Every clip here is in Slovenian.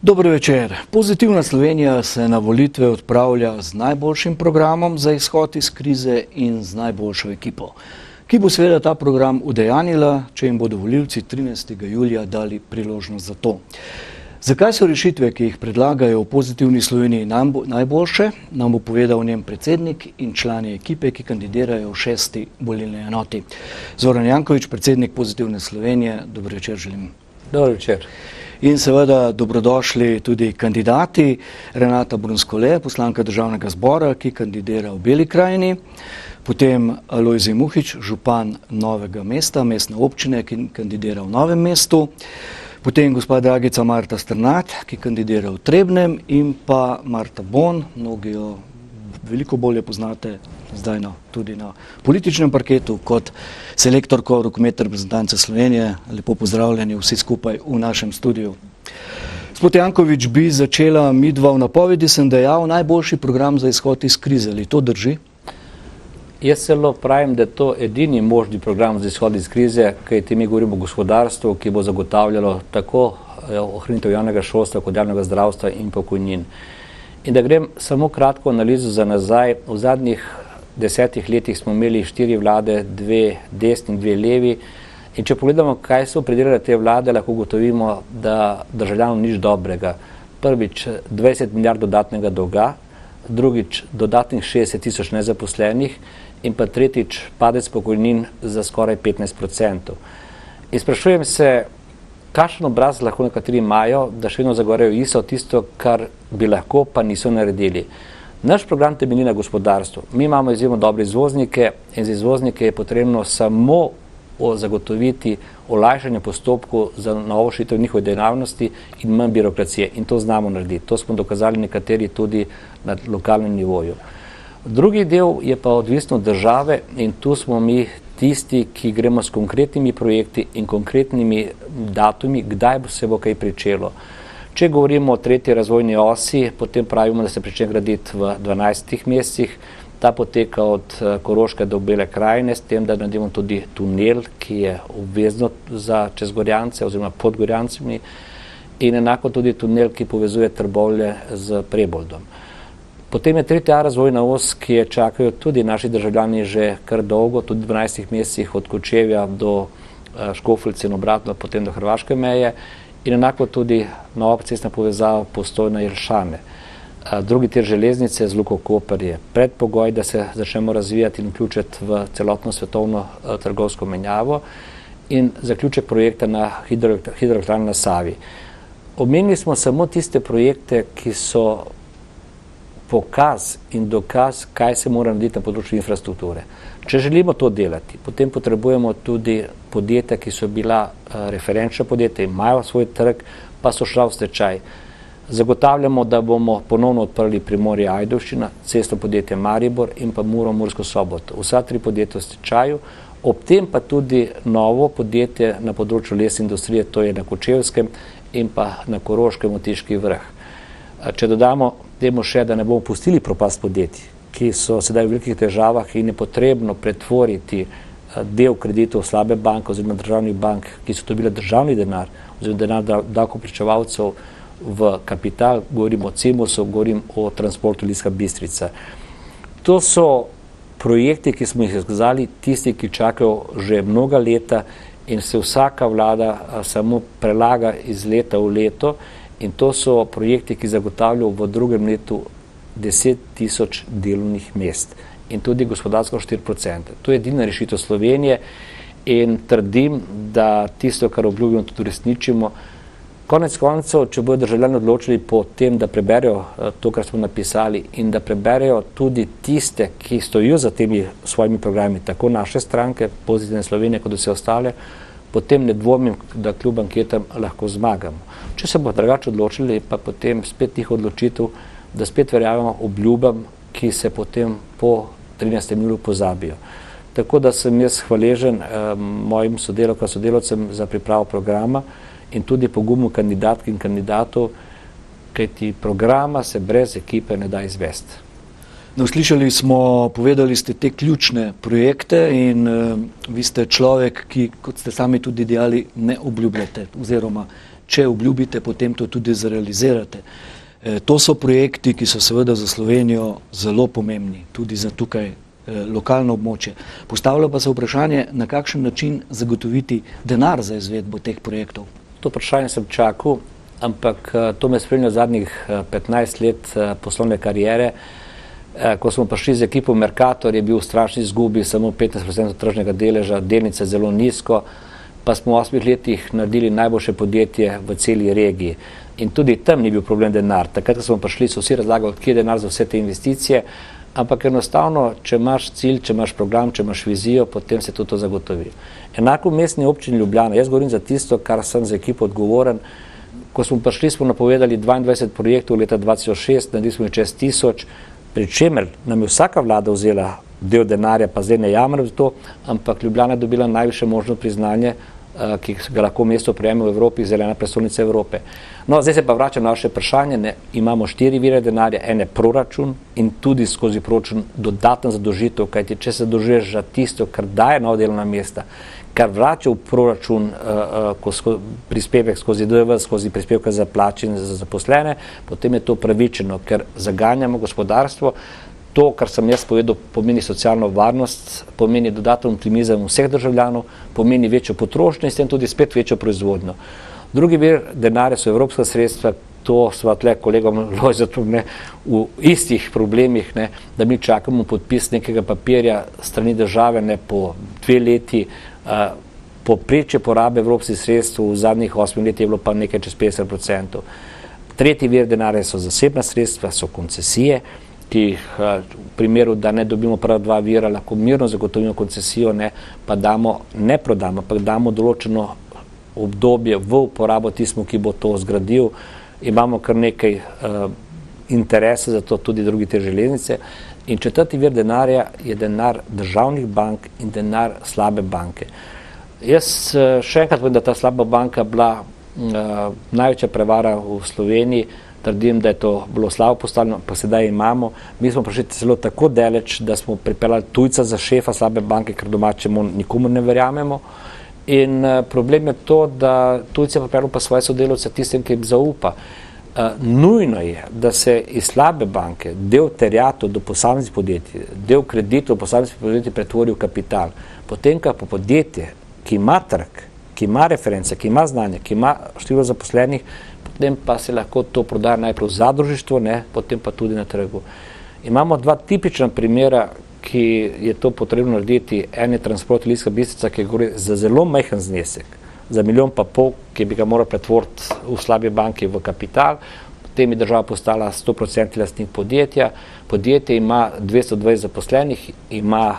Dobro večer. Pozitivna Slovenija se na volitve odpravlja z najboljšim programom za izhod iz krize in z najboljšo ekipo, ki bo seveda ta program udejanila, če jim bodo volivci 13. julija dali priložnost za to. Zakaj so rešitve, ki jih predlagajo v Pozitivni Sloveniji najboljše, nam bo povedal njen predsednik in člani ekipe, ki kandidirajo v 6. volilni enoti. Zoran Janković, predsednik Pozitivne Slovenije, dobro večer želim. Dobro večer. In seveda dobrodošli tudi kandidati. Renata Brunskole, poslanka Državnega zbora, ki kandidira v Beli krajini. Potem Lojzij Muhič, župan Novega mesta, mestne občine, ki kandidira v Novem mestu. Potem gospa Dragica Marta Strnad, ki kandidira v Trebnjem. In pa Marta Bon, mnogi jo veliko bolje poznate zdaj tudi na političnem parketu kot selektorko rokometne reprezentance Slovenije. Lepo pozdravljeni vsi skupaj v našem studiu. Gospod Janković, bi začela midva v napovedi, sem dejal, najboljši program za izhod iz krize. Ali to drži? Jaz celo pravim, da je to edini možni program za izhod iz krize, kajti mi govorimo o gospodarstvu, ki bo zagotavljalo tako ohranitev javnega šolstva kot javnega zdravstva in pokojnin. In da grem samo kratko analizo za nazaj, v zadnjih 10 letih smo imeli 4 vlade, 2 desni in 2 levi. In če pogledamo, kaj so predelale te vlade, lahko ugotovimo, da državljanom nič dobrega. Prvič, 20 milijard dodatnega dolga, drugič, dodatnih 60 tisoč nezaposlenih in pa tretjič, padec pokojnin za skoraj 15%. In sprašujem se, kakšen obraz lahko nekateri imajo, da še vedno zagovarjajo tisto, kar bi lahko, pa niso naredili. Naš program temelji na gospodarstvu. Mi imamo izjemno dobre izvoznike in za izvoznike je potrebno samo zagotoviti olajšanje postopku za novo širitev njihove dejavnosti in manj birokracije. In to znamo narediti. To smo dokazali nekateri tudi na lokalnem nivoju. Drugi del je pa odvisno od države in tu smo mi tisti, ki gremo s konkretnimi projekti in konkretnimi datumi, kdaj se bo kaj pričelo. Če govorimo o 3. razvojni osi, potem pravimo, da se prične graditi v 12 mesecih. Ta poteka od Koroške do Bele krajine, s tem, da naredimo tudi tunel, ki je obvezno za čez Gorjance oziroma pod Gorjancemi, in enako tudi tunel, ki povezuje Trbovlje z Preboldom. Potem je 3. razvojna os, ki je čakajo tudi naši državljani že kar dolgo, tudi 12 mesecih od Kočevja do Škofljice in obratno, potem do hrvaške meje, in enako tudi nova cestna povezava Postojna-Jelšane. Drugi tir železnice z Luko Koper je predpogoj, da se začnemo razvijati in vključiti v celotno svetovno trgovsko menjavo, in zaključek projekta na hidroelektrarni na Savi. Omenili smo samo tiste projekte, ki so pokaz in dokaz, kaj se mora narediti na področju infrastrukture. Če želimo to delati, potem potrebujemo tudi podjetja, ki so bila referenčna podjetja, imajo svoj trg, pa so šla v stečaj. Zagotavljamo, da bomo ponovno odprli Primorje Ajdovščina, cestno podjetje Maribor in pa Mursko Soboto. Vsa 3 podjetja v stečaju, ob tem pa tudi novo podjetje na področju lesne industrije, to je na Kočevskem in pa na Koroškem Otiški Vrh. Če dodamo temu še, da ne bomo pustili propast podjetij, ki so sedaj v velikih težavah in je potrebno pretvoriti del kreditov slabe banke oziroma državnih bank, ki so dobile državni denar oziroma denar davkoplačevalcev v kapital, govorim o Cemosu, govorim o transportu Ilirska Bistrica. To so projekti, ki smo jih izkazali, tisti, ki čakajo že mnoga leta in se vsaka vlada samo prelaga iz leta v leto, in to so projekti, ki zagotavljajo v drugem letu 10 tisoč delovnih mest in tudi gospodarsko 4%. To je edina rešitev Slovenije in trdim, da tisto, kar obljubimo, tudi uresničimo. Konec koncev, če bodo državljani odločili po tem, da preberejo to, kar smo napisali, in da preberejo tudi tiste, ki stojijo za temi svojimi programi, tako naše stranke, Pozitivne Slovenije, kot vse ostale, potem ne dvomim, da kljub anketam lahko zmagamo. Če se bo drugače odločili, pa potem spet njih odločitev, da spet verjamemo obljubam, ki se potem po 13. juliju pozabijo. Tako da sem jaz hvaležen mojim sodelavcem za pripravo programa in tudi pogumu kandidatk in kandidatov, kajti programa se brez ekipe ne da izvesti. No, slišali smo, povedali ste te ključne projekte in vi ste človek, ki, kot ste sami tudi dejali, ne obljubljate, oziroma če obljubite, potem to tudi zrealizirate. To so projekti, ki so seveda za Slovenijo zelo pomembni, tudi za tukaj lokalno območje. Postavlja pa se vprašanje, na kakšen način zagotoviti denar za izvedbo teh projektov. To vprašanje sem čakal, ampak to me spremlja zadnjih 15 let poslovne kariere. Ko smo prišli z ekipo Mercator, je bil v strašni izgubi, samo 15% tržnega deleža, delnice zelo nizko, pa smo v 8 letih naredili najboljše podjetje v celi regiji. In tudi tam ni bil problem denar. Takrat, ko smo prišli, so vsi razlagali, kje je denar za vse te investicije, ampak enostavno, če imaš cilj, če imaš program, če imaš vizijo, potem se tudi to zagotovi. Enako v mestni občini Ljubljana, jaz govorim za tisto, kar sem za ekipo odgovoren. Ko smo prišli, smo napovedali 22 projektov leta 2006, naredili smo jih čez 1000, pri čemer nam je vsaka vlada vzela del denarja, pa zdaj ne jamram za to, ampak Ljubljana je dobila najviše možno priznanje, ki ga lahko mesto prejme v Evropi, zelena prestolnica Evrope. No, zdaj se pa vračam na vaše vprašanje, imamo 4 vire denarja, ene proračun in tudi skozi proračun dodatno zadolžitev, kajti če se zadolžuješ za tisto, kar daje nova delovna mesta, kar vrača v proračun prispevek skozi DDV, skozi prispevke za plače in za zaposlene, potem je to pravičeno, ker zaganjamo gospodarstvo. To, kar sem jaz povedal, pomeni socialno varnost, pomeni dodaten optimizem vseh državljanov, pomeni večjo potrošnjo in s tem tudi spet večjo proizvodnjo. Drugi vir denarja so evropska sredstva, to sva tle kolegom Lojzetom v istih problemih, da mi čakamo podpis nekega papirja strani države po 2 leti, povprečje porabe evropskih sredstev v zadnjih 8 letih je bilo pa nekaj čez 50%. Tretji vir denarja so zasebna sredstva, so koncesije, ki v primeru, da ne dobimo prva 2 vira, lahko mirno zagotovimo koncesijo, pa ne prodamo, pa damo določeno obdobje v uporabo tistemu, ki bo to zgradil. Imamo kar nekaj interesa za to, tudi drugi te železnice. In četrti vir denarja je denar državnih bank in denar slabe banke. Jaz še enkrat povem, da ta slaba banka bila največja prevara v Sloveniji. Trdim, da je to bilo slabo postavljeno, pa sedaj imamo. Mi smo prišli celo tako daleč, da smo pripeljali tujca za šefa slabe banke, ker domačemu nikomu ne verjamemo. In problem je to, da tujci pripeljali pa svoje sodelavce tistim, ki jim zaupa. Nujno je, da se iz slabe banke del terjatev do posameznih podjetij, del kreditov posameznih podjetij pretvori v kapital. Potem, ko pa podjetje, ki ima trg, ki ima reference, ki ima znanje, ki ima število zaposlenih, potem pa se lahko to prodaja najprej v zadružništvu, potem pa tudi na trgu. Imamo 2 tipična primera, ki je to potrebno narediti. En je Transport Ilirska Bistrica, ki govori za zelo majhen znesek, za 1,5 milijona, ki bi ga moral pretvoriti v slabi banki v kapital. Potem je država postala 100% lastnik podjetja. Podjetje ima 220 zaposlenih, ima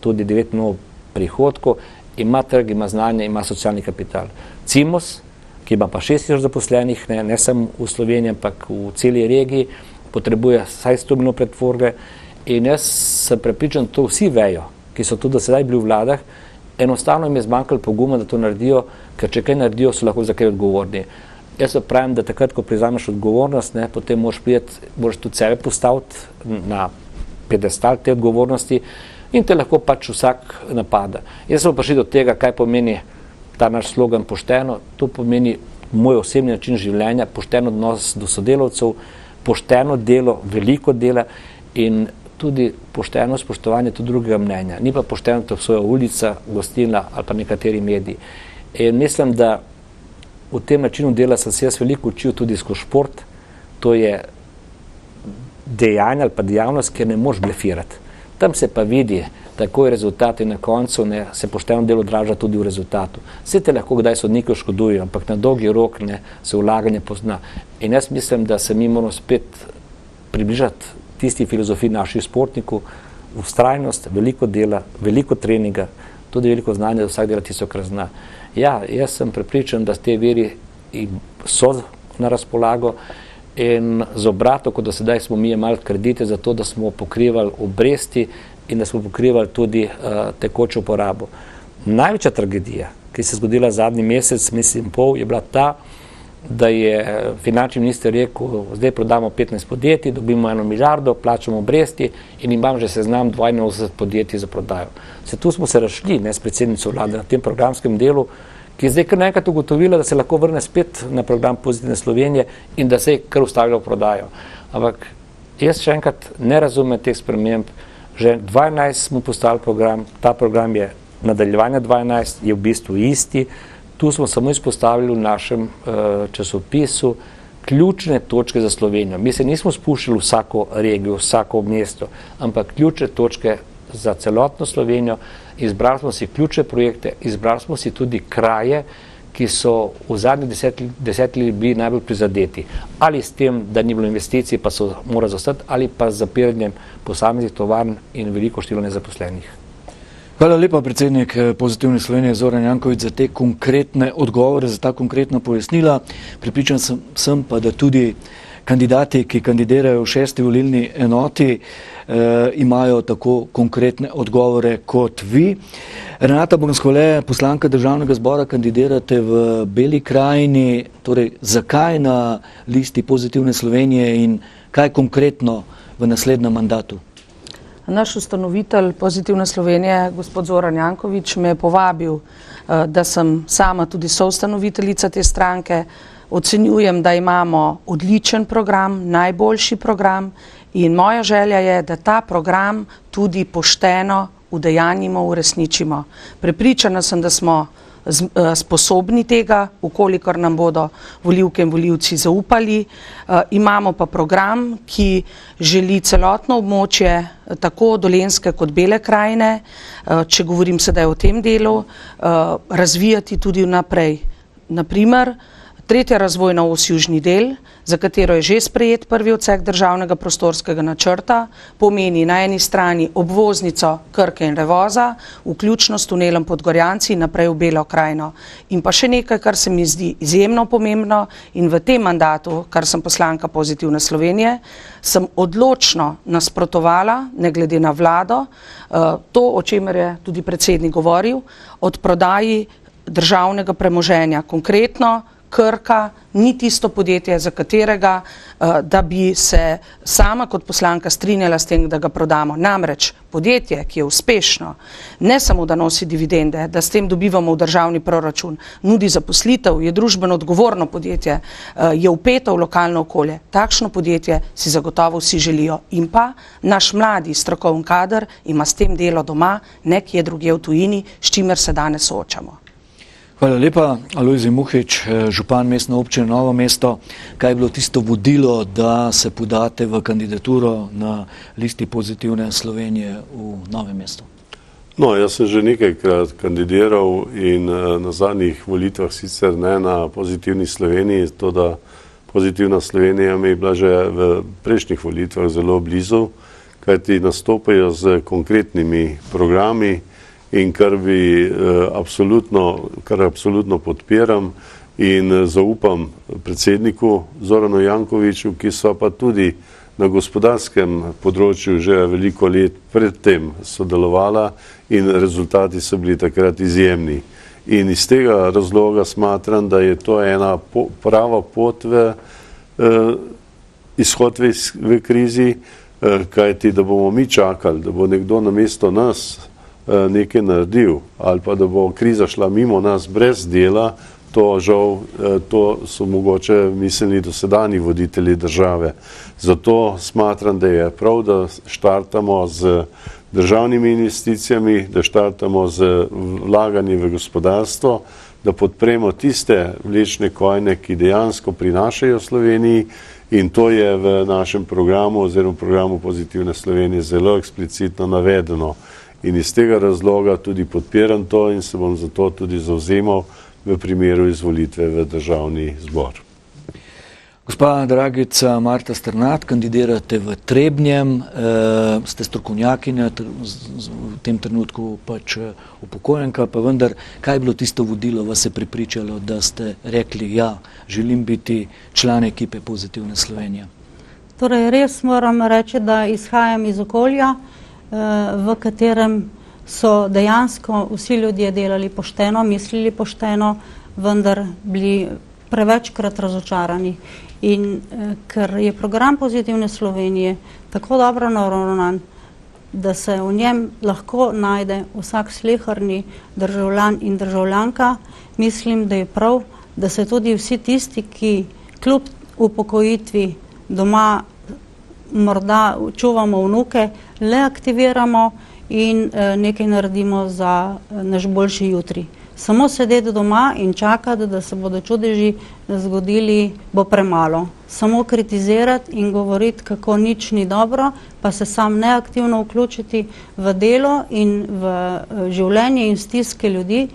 tudi 9 milijonov prihodkov, ima trg, ima znanje, ima socialni kapital. Cimos, ki ima pa 6 000 zaposlenih, ne samo v Sloveniji, ampak v celi regiji, potrebuje vsaj 100 milijonov pretvorbe. In jaz sem prepričan, to vsi vejo, ki so tudi do sedaj bili v vladah, enostavno jim je zmanjkalo poguma, da to naredijo, ker če kaj naredijo, so lahko za kaj odgovorni. Jaz se pravim, da takrat, ko prizameš odgovornost, potem moraš tudi sebe postaviti na pedestal te odgovornosti in te lahko pač vsak napada. Jaz sem prišel do tega, kaj pomeni ta naš slogan pošteno. To pomeni moj osebni način življenja, pošten odnos do sodelavcev, pošteno delo, veliko dela in tudi pošteno spoštovanje tudi drugega mnenja. Ni pa pošteno to svoja ulica, gostilna ali pa nekateri mediji. In mislim, da v tem načinu dela sem se jaz veliko učil tudi skozi šport. To je dejanje ali pa dejavnost, kjer ne moreš blefirati. Tam se pa vidi, tako je rezultat in na koncu se pošteno delo odraža tudi v rezultatu. Vse te lahko kdaj sodniki oškodujejo, ampak na dolgi rok se vlaganje pozna. In jaz mislim, da se mi moramo spet približati tisti filozofiji naših športnikov, vztrajnost, veliko dela, veliko treninga, tudi veliko znanja, da vsak dela tisto, kar zna. Ja, jaz sem prepričan, da te veri so na razpolago in z obratom, kot do sedaj smo mi imeli kredite za to, da smo pokrivali obresti in da smo pokrivali tudi tekočo porabo. Največja tragedija, ki se je zgodila zadnji mesec, mislim pol, je bila ta, da je finančni minister rekel, zdaj prodamo 15 podjetij, dobimo 1 milijardo, plačamo obresti in imam že seznam 82 podjetij za prodajo. Tu smo se razšli s predsednico vlade na tem programskem delu, ki je zdaj kar nekaj ugotovila, da se lahko vrne spet na program Pozitivne Slovenije in da se je kar ustavilo prodajo. Ampak jaz še enkrat ne razumem teh sprememb. Že 2011 smo postavili program, ta program je nadaljevanje 2011, je v bistvu isti. Tu smo samo izpostavili v našem časopisu ključne točke za Slovenijo. Mi se nismo spuščali vsako regijo, vsako mesto, ampak ključne točke za celotno Slovenijo. Izbrali smo si ključne projekte, izbrali smo si tudi kraje, ki so v zadnjih desetletjih bili najbolj prizadeti. Ali s tem, da ni bilo investicij, pa so morali zostati, ali pa z zapiranjem posameznih tovarn in veliko število nezaposlenih. Hvala lepa, predsednik Pozitivne Slovenije Zoran Janković, za te konkretne odgovore, za ta konkretna pojasnila. Pripričan sem pa, da tudi kandidati, ki kandidirajo v 6. volilni enoti, imajo tako konkretne odgovore kot vi. Renata Brunskole, poslanka Državnega zbora, kandidirate v Beli krajini. Torej, zakaj na listi Pozitivne Slovenije in kaj konkretno v naslednjem mandatu? Naš ustanovitelj Pozitivne Slovenije, gospod Zoran Janković, me je povabil, da sem sama tudi soustanoviteljica te stranke. Ocenjujem, da imamo odličen program, najboljši program in moja želja je, da ta program tudi pošteno udejanjimo, uresničimo. Prepričana sem, da smo sposobni tega, ukolikor nam bodo volivke in volivci zaupali. Imamo pa program, ki želi celotno območje, tako Dolenjske kot Bele krajine, če govorim sedaj o tem delu, razvijati tudi naprej. Naprimer, 3. razvojna os južni del, za katero je že sprejet prvi odsek državnega prostorskega načrta, pomeni na eni strani obvoznico Krke in Revoza, vključno s tunelom pod Gorjanci naprej v Belo krajino. In pa še nekaj, kar se mi zdi izjemno pomembno in v tem mandatu, kar sem poslanka Pozitivne Slovenije, sem odločno nasprotovala, ne glede na vlado, to, o čemer je tudi predsednik govoril, od prodaji državnega premoženja. Konkretno, Krka ni tisto podjetje, za katerega, da bi se sama kot poslanka strinjala s tem, da ga prodamo. Namreč podjetje, ki je uspešno, ne samo da nosi dividende, da s tem dobivamo v državni proračun, nudi zaposlitev, je družbeno odgovorno podjetje, je vpeto v lokalno okolje. Takšno podjetje si zagotovo vsi želijo. In pa naš mladi strokovni kader ima s tem delo doma, nekje drugje v tujini, s čimer se danes soočamo. Hvala lepa. Alojzij Muhič, župan Mestne občine Novo mesto. Kaj je bilo tisto vodilo, da se podate v kandidaturo na listi Pozitivne Slovenije v Novem mestu? No, jaz sem že nekajkrat kandidiral in na zadnjih volitvah sicer ne na Pozitivni Sloveniji, to da Pozitivna Slovenija mi je bila že v prejšnjih volitvah zelo blizu, kajti nastopajo z konkretnimi programi, in kar absolutno podpiram in zaupam predsedniku Zoranu Jankoviću, ki so pa tudi na gospodarskem področju že veliko let predtem sodelovala in rezultati so bili takrat izjemni. In iz tega razloga smatram, da je to ena prava pot v izhod v krizi, kajti da bomo mi čakali, da bo nekdo namesto nas nekaj naredil ali pa da bo kriza šla mimo nas brez dela, to žal, to so mogoče mislili dosedanji voditelji države. Zato smatram, da je prav, da štartamo z državnimi investicijami, da štartamo z vlaganjem v gospodarstvo, da podpremo tiste vlečne kojne, ki dejansko prinašajo Sloveniji, in to je v našem programu oziroma programu Pozitivne Slovenije zelo eksplicitno navedeno. In iz tega razloga tudi podpiram to in se bom za to tudi zavzemal v primeru izvolitve v državni zbor. Gospa Dragica Marta Strnad, kandidirate v Trebnjem, ste strokovnjakinja, v tem trenutku pač upokojenka, pa vendar, kaj je bilo tisto vodilo, vas je prepričalo, da ste rekli, ja, želim biti član ekipe Pozitivne Slovenije? Torej, res moram reči, da izhajam iz okolja, v katerem so dejansko vsi ljudje delali pošteno, mislili pošteno, vendar bili prevečkrat razočarani. In ker je program Pozitivne Slovenije tako dobro naravnan, da se v njem lahko najde vsak sleherni državljan in državljanka, mislim, da je prav, da se tudi vsi tisti, ki kljub upokojitvi doma morda čuvamo vnuke, le aktiviramo in nekaj naredimo za naš boljši jutri. Samo sedeti doma in čakati, da se bodo čudeži zgodili, bo premalo. Samo kritizirati in govoriti, kako nič ni dobro, pa se sam neaktivno vključiti v delo in v življenje in stiske ljudi,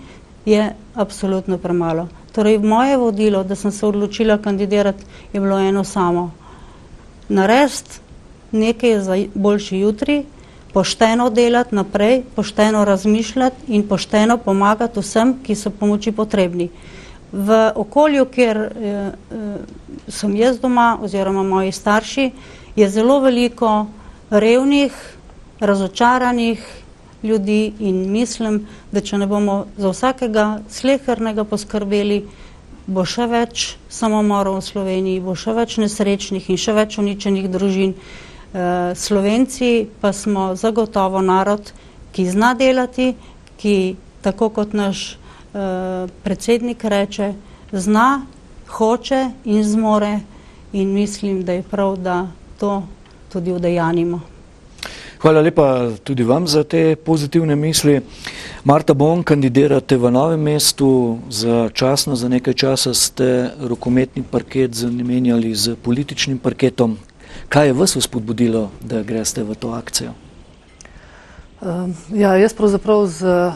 je absolutno premalo. Torej, moje vodilo, da sem se odločila kandidirati, je bilo eno samo. Narediti nekaj za boljši jutri, pošteno delati naprej, pošteno razmišljati in pošteno pomagati vsem, ki so pomoči potrebni. V okolju, kjer sem jaz doma oziroma moji starši, je zelo veliko revnih, razočaranih ljudi in mislim, da če ne bomo za vsakega slehernega poskrbeli, bo še več samomorov v Sloveniji, bo še več nesrečnih in še več uničenih družin. Slovenci pa smo zagotovo narod, ki zna delati, ki, tako kot naš predsednik reče, zna, hoče in zmore in mislim, da je prav, da to tudi udejanimo. Hvala lepa tudi vam za te pozitivne misli. Marta Bon, kandidirate v Novem mestu, začasno za nekaj časa ste rokometni parket zamenjali z političnim parketom. Kaj je vas spodbudilo, da greste v to akcijo? Jaz pravzaprav z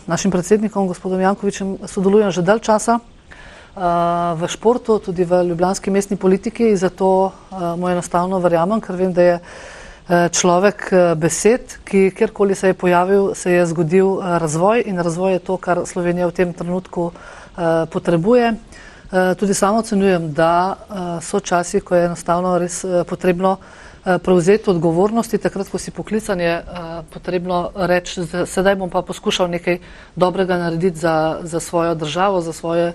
našim predsednikom, gospodom Jankovićem, sodelujem že dalj časa v športu, tudi v ljubljanski mestni politiki, zato mu enostavno verjamem, ker vem, da je človek besed, ki kjerkoli se je pojavil, se je zgodil razvoj in razvoj je to, kar Slovenija v tem trenutku potrebuje. Tudi samo ocenjujem, da so časi, ko je enostavno res potrebno prevzeti odgovornosti, takrat, ko si poklican, je potrebno reči, sedaj bom pa poskušal nekaj dobrega narediti za svojo državo, za svoje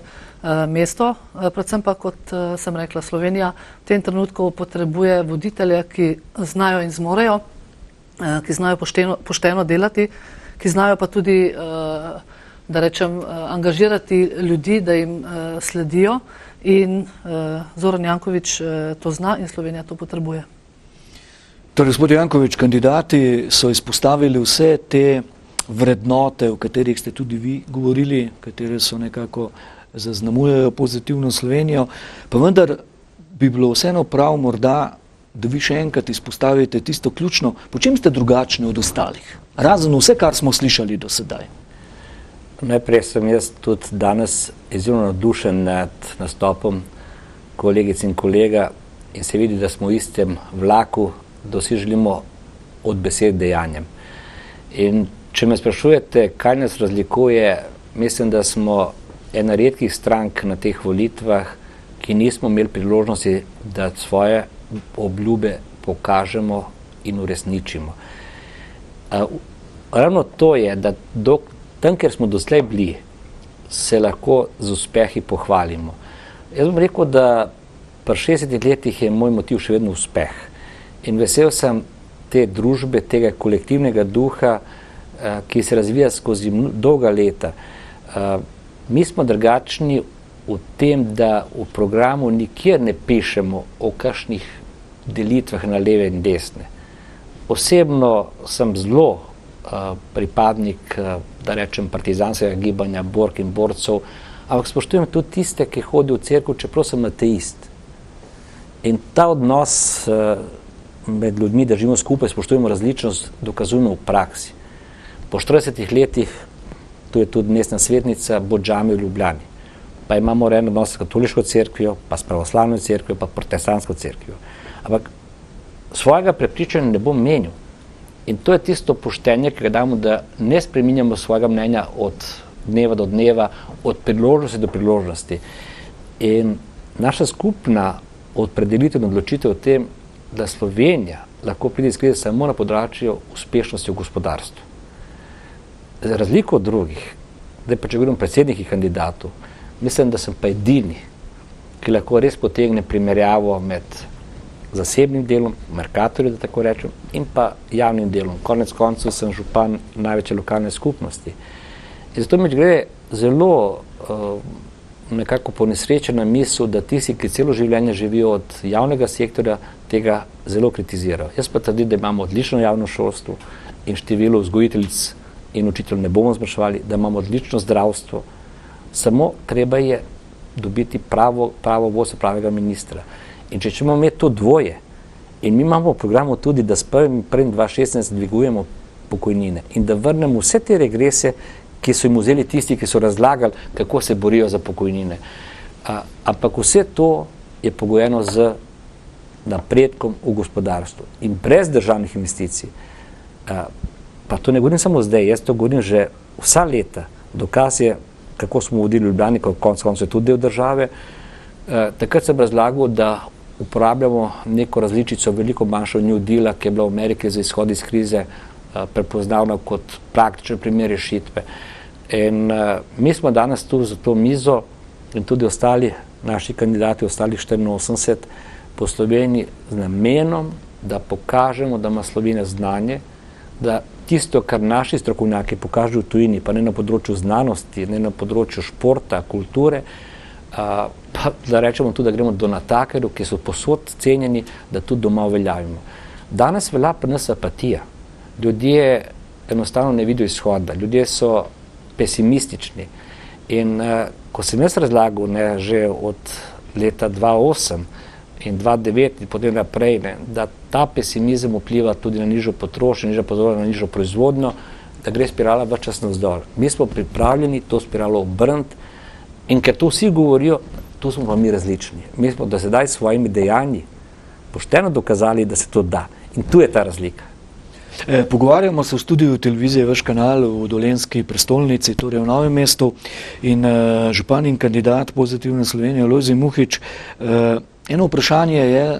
mesto. Predvsem pa, kot sem rekla, Slovenija v tem trenutku potrebuje voditelje, ki znajo in zmorejo, ki znajo pošteno delati, ki znajo pa tudi, da rečem, angažirati ljudi, da jim sledijo in Zoran Janković to zna in Slovenija to potrebuje. Torej, gospod Janković, kandidati so izpostavili vse te vrednote, o katerih ste tudi vi govorili, katere so nekako zaznamujejo pozitivno Slovenijo, pa vendar bi bilo vseeno prav morda, da vi še enkrat izpostavite tisto ključno, po čem ste drugačni od ostalih, razen vse, kar smo slišali do sedaj. Najprej sem jaz tudi danes izjemno navdušen nad nastopom kolegic in kolega in se vidi, da smo v istem vlaku, da vsi želimo od besed dejanjem. In če me sprašujete, kaj nas razlikuje, mislim, da smo ena redkih strank na teh volitvah, ki nismo imeli priložnosti, da svoje obljube pokažemo in uresničimo. Ravno to je, da tam, kjer smo doslej bili, se lahko z uspehi pohvalimo. Jaz bom rekel, da pri 60 letih je moj motiv še vedno uspeh. In vesel sem te družbe, tega kolektivnega duha, ki se razvija skozi dolga leta. Mi smo drugačni v tem, da v programu nikjer ne pišemo o kakšnih delitvah na leve in desne. Osebno sem zelo pripadnik, da rečem, partizanskega gibanja, bork in borcev, ampak spoštujem tudi tiste, ki hodijo v cerkev, čeprav sem ateist. In ta odnos med ljudmi, da živimo skupaj, spoštujemo različnost, dokazujemo v praksi. Po 40 letih, tu je tudi mestna svetnica, bo džami v Ljubljani. Pa imamo urejen odnos s katoliško cerkvijo, pa s pravoslavno cerkvijo, pa protestantsko cerkvijo. Ampak svojega prepričanja ne bom menil. In to je tisto poštenje, ki ga damo, da ne spreminjamo svojega mnenja od dneva do dneva, od priložnosti do priložnosti. In naša skupna opredelitev in odločitev o tem, da Slovenija lahko pride iz krize samo na področju uspešnosti v gospodarstvu. Za razliko od drugih, zdaj pa če govorim o predsednikih kandidatov, mislim, da sem pa edini, ki lahko res potegne primerjavo med zasebnim delom, Mercatorju, da tako rečem, in pa javnim delom. Konec koncev sem župan največje lokalne skupnosti. In zato mi gre zelo nekako ponesrečena misel, da tisti, ki celo življenje živijo od javnega sektorja, tega zelo kritizirajo. Jaz pa trdim, da imamo odlično javno šolstvo in število vzgojiteljic in učiteljev ne bomo zmanjševali, da imamo odlično zdravstvo. Samo treba je dobiti pravo vodstvo, pravega ministra. In če ćemo imeti to dvoje, in mi imamo v programu tudi, da s 1.1.2016 dvigujemo pokojnine in da vrnemo vse te regrese, ki so jim vzeli tisti, ki so razlagali, kako se borijo za pokojnine. Ampak vse to je pogojeno z napredkom v gospodarstvu. In brez državnih investicij, pa to ne govorim samo zdaj, jaz to govorim že vsa leta, dokaz je, kako smo vodili Ljubljani, kot konec je tudi del države, takrat sem razlagal, da uporabljamo neko različico veliko manjšo New Deala, ki je bila v Ameriki za izhod iz krize prepoznavna kot praktičen primer rešitve. In mi smo danes tu za to mizo in tudi ostali naši kandidati, ostalih 84 po Sloveniji z namenom, da pokažemo, da ima Slovenija znanje, da tisto, kar naši strokovnjaki pokažejo v tujini, pa ne na področju znanosti, ne na področju športa, kulture, pa da rečemo tudi, da gremo do natakarjev, ki so posod cenjeni, da tudi doma uveljavimo. Danes velja pri nas apatija. Ljudje enostavno ne vidijo izhoda, ljudje so pesimistični. In ko sem jaz razlagal, že od leta 2008 in 2009 in potem naprej, da ta pesimizem vpliva tudi na nižjo potrošnjo, nižjo pozornost, na nižjo proizvodnjo, da gre spirala več čas navzdol. Mi smo pripravljeni to spiralo obrniti in ker to vsi govorijo, tu smo pa mi različni. Mi smo do sedaj s svojimi dejanji pošteno dokazali, da se to da. In tu je ta razlika. Pogovarjamo se v studiu televizije Vaš kanal v Dolenjski prestolnici, torej v Novem mestu, in župan in kandidat Pozitivne Slovenije Lojze Muhič. Eno vprašanje je,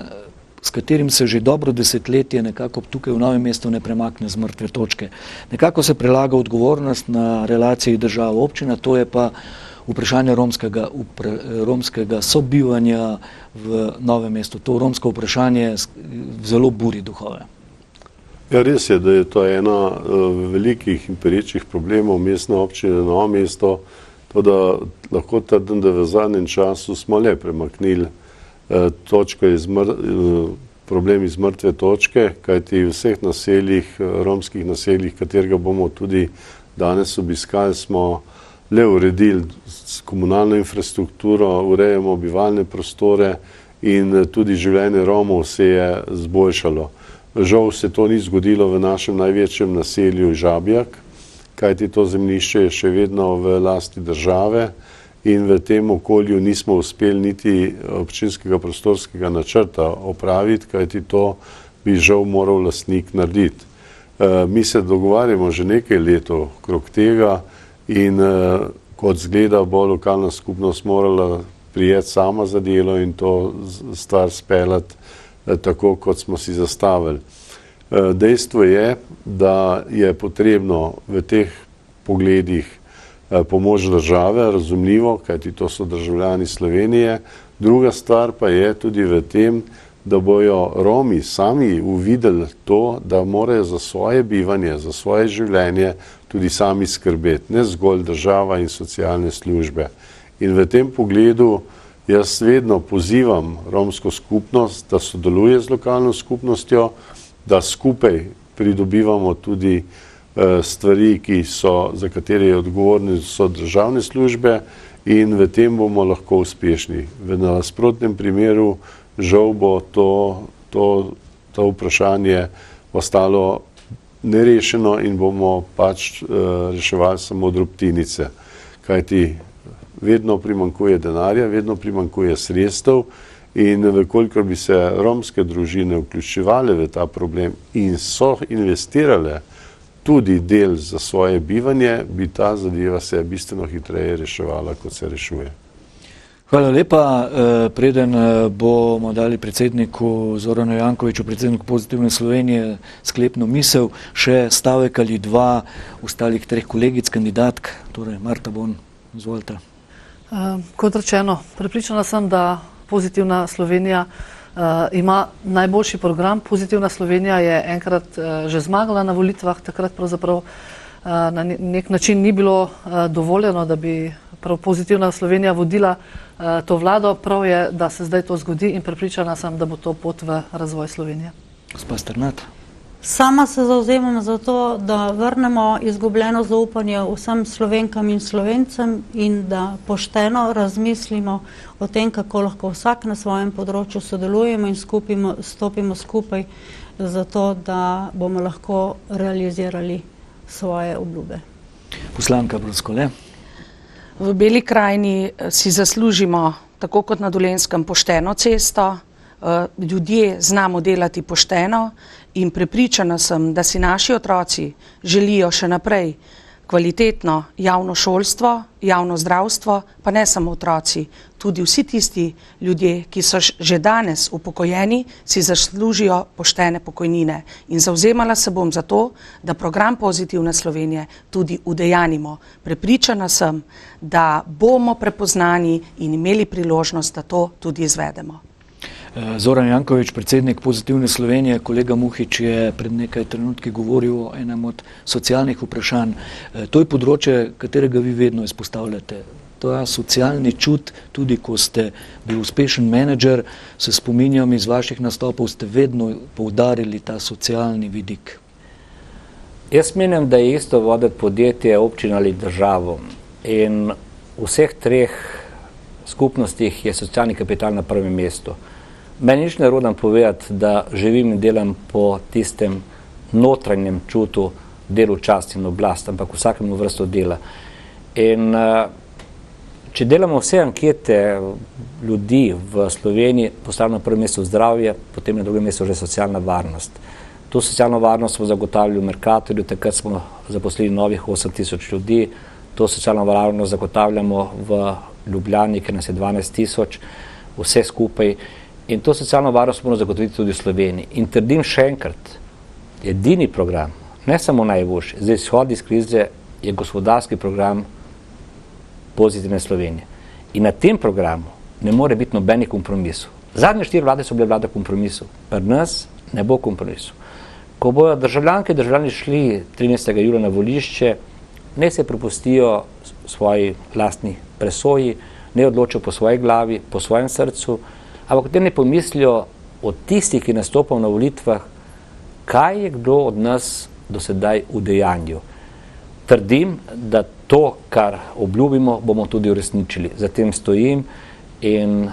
s katerim se že dobro desetletje nekako tukaj v Novem mestu ne premakne z mrtve točke. Nekako se prelaga odgovornost na relaciji država-občina, to je pa vprašanje romskega sobivanja v Novem mestu. To romsko vprašanje zelo buri duhove. Ja, res je, da je to ena velikih in perečih problemov mestne občine Novo mesto, to da lahko trdim, da v zadnjem času smo le premaknili problem iz mrtve točke, kajti v vseh naseljih, romskih naseljih, katerega bomo tudi danes obiskali, smo le uredili s komunalno infrastrukturo, urejamo bivalne prostore in tudi življenje Romov se je zboljšalo. Žal se to ni zgodilo v našem največjem naselju Žabjak, kajti to zemljišče je še vedno v lasti države in v tem okolju nismo uspeli niti občinskega prostorskega načrta opraviti, kajti to bi žal moral lastnik narediti. Mi se dogovarjamo že nekaj letov okrog tega in kot zgleda bo lokalna skupnost morala prijeti sama za delo in to stvar speljati tako, kot smo si zastavili. Dejstvo je, da je potrebno v teh pogledih pomoč države, razumljivo, kajti to so državljani Slovenije. Druga stvar pa je tudi v tem, da bojo Romi sami uvideli to, da morajo za svoje bivanje, za svoje življenje tudi sami skrbeti, ne zgolj država in socialne službe. In v tem pogledu jaz vedno pozivam romsko skupnost, da sodeluje z lokalno skupnostjo, da skupaj pridobivamo tudi stvari, za katere je odgovorni so državne službe in v tem bomo lahko uspešni. V nasprotnem primeru žal bo to vprašanje ostalo nerešeno in bomo pač reševali samo drobtinice, kajti vedno primanjkuje denarja, vedno primanjkuje sredstev in vkolikor bi se romske družine vključevale v ta problem in so investirale tudi del za svoje bivanje, bi ta zadeva se bistveno hitreje reševala, kot se rešuje. Hvala lepa. Preden bomo dali predsedniku Zoranu Jankoviću, predsedniku Pozitivne Slovenije, sklepno misel, še stavek ali dva ostalih treh kolegic, kandidatk, torej Marta Bon, izvolite. Kot rečeno, prepričana sem, da Pozitivna Slovenija ima najboljši program. Pozitivna Slovenija je enkrat že zmagala na volitvah, takrat pravzaprav na nek način ni bilo dovoljeno, da bi prav Pozitivna Slovenija vodila to vlado. Prav je, da se zdaj to zgodi in prepričana sem, da bo to pot v razvoj Slovenije. Gospa Strnad. Sama se zavzemam za to, da vrnemo izgubljeno zaupanje vsem Slovenkam in Slovencem in da pošteno razmislimo o tem, kako lahko vsak na svojem področju sodelujemo in stopimo skupaj za to, da bomo lahko realizirali svoje obljube. Poslanka Brunskole. V Beli krajini si zaslužimo, tako kot na Dolenjskem, pošteno cesto. Ljudje znamo delati pošteno in prepričana sem, da si naši otroci želijo še naprej kvalitetno javno šolstvo, javno zdravstvo, pa ne samo otroci, tudi vsi tisti ljudje, ki so že danes upokojeni, si zaslužijo poštene pokojnine. In zavzemala se bom za to, da program Pozitivne Slovenije tudi udejanimo. Prepričana sem, da bomo prepoznani in imeli priložnost, da to tudi izvedemo. Zoran Janković, predsednik Pozitivne Slovenije, kolega Muhič je pred nekaj trenutki govoril o enem od socialnih vprašanj. To je področje, katerega vi vedno izpostavljate. To je socialni čut, tudi ko ste bil uspešen menedžer, se spominjam iz vaših nastopov, ste vedno poudarili ta socialni vidik. Jaz menim, da je isto voditi podjetje, občino ali državo. In v vseh treh skupnostih je socialni kapital na prvem mestu. Meni nič ne rodam povedati, da živim in delam po tistem notranjem čutu delu, čast in oblast, ampak vsakemu vrsto dela. In če delamo vse ankete ljudi v Sloveniji, postavljamo na prvem mestu zdravje, potem na drugem mestu že socialna varnost. To socialno varnost smo zagotavljali v Mercatorju, takrat smo zaposlili novih 8000 ljudi, to socialno varnost zagotavljamo v Ljubljani, ker nas je 12 000, vse skupaj. In to socialno varnost moramo zagotoviti tudi v Sloveniji. In trdim še enkrat, edini program, ne samo najboljši, za izhod iz krize je gospodarski program Pozitivne Slovenije. In na tem programu ne more biti nobenih kompromisov. Zadnje 4 vlade so bile vlade kompromisov, pri nas ne bo kompromisov. Ko bojo državljanke in državljani šli 13. julija na volišče, ne se prepustijo svoji lastni presoji, ne odločijo po svoji glavi, po svojem srcu, ampak potem ne pomislijo o tistih, ki nastopajo na volitvah, kaj je kdo od nas do sedaj udejanjil. Trdim, da to, kar obljubimo, bomo tudi uresničili. Za tem stojim in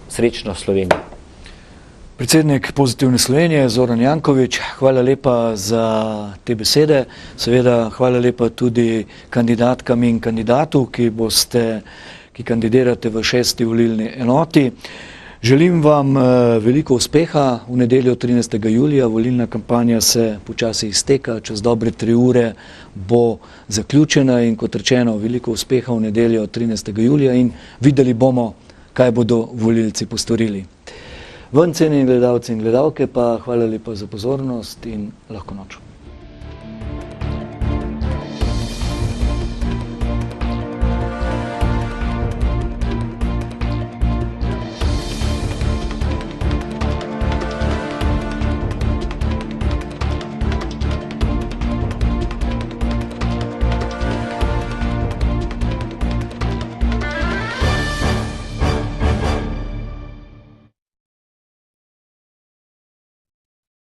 srečno Slovenija. Predsednik Pozitivne Slovenije, Zoran Janković, hvala lepa za te besede. Seveda hvala lepa tudi kandidatkam in kandidatu, ki kandidirate v 6. volilni enoti. Želim vam veliko uspeha v nedeljo 13. julija. Volilna kampanja se počasi izteka, čez dobre 3 ure bo zaključena in kot rečeno, veliko uspeha v nedeljo 13. julija in videli bomo, kaj bodo volilci postorili. Vam, cenjeni gledalci in gledalke, pa hvala lepa za pozornost in lahko noč.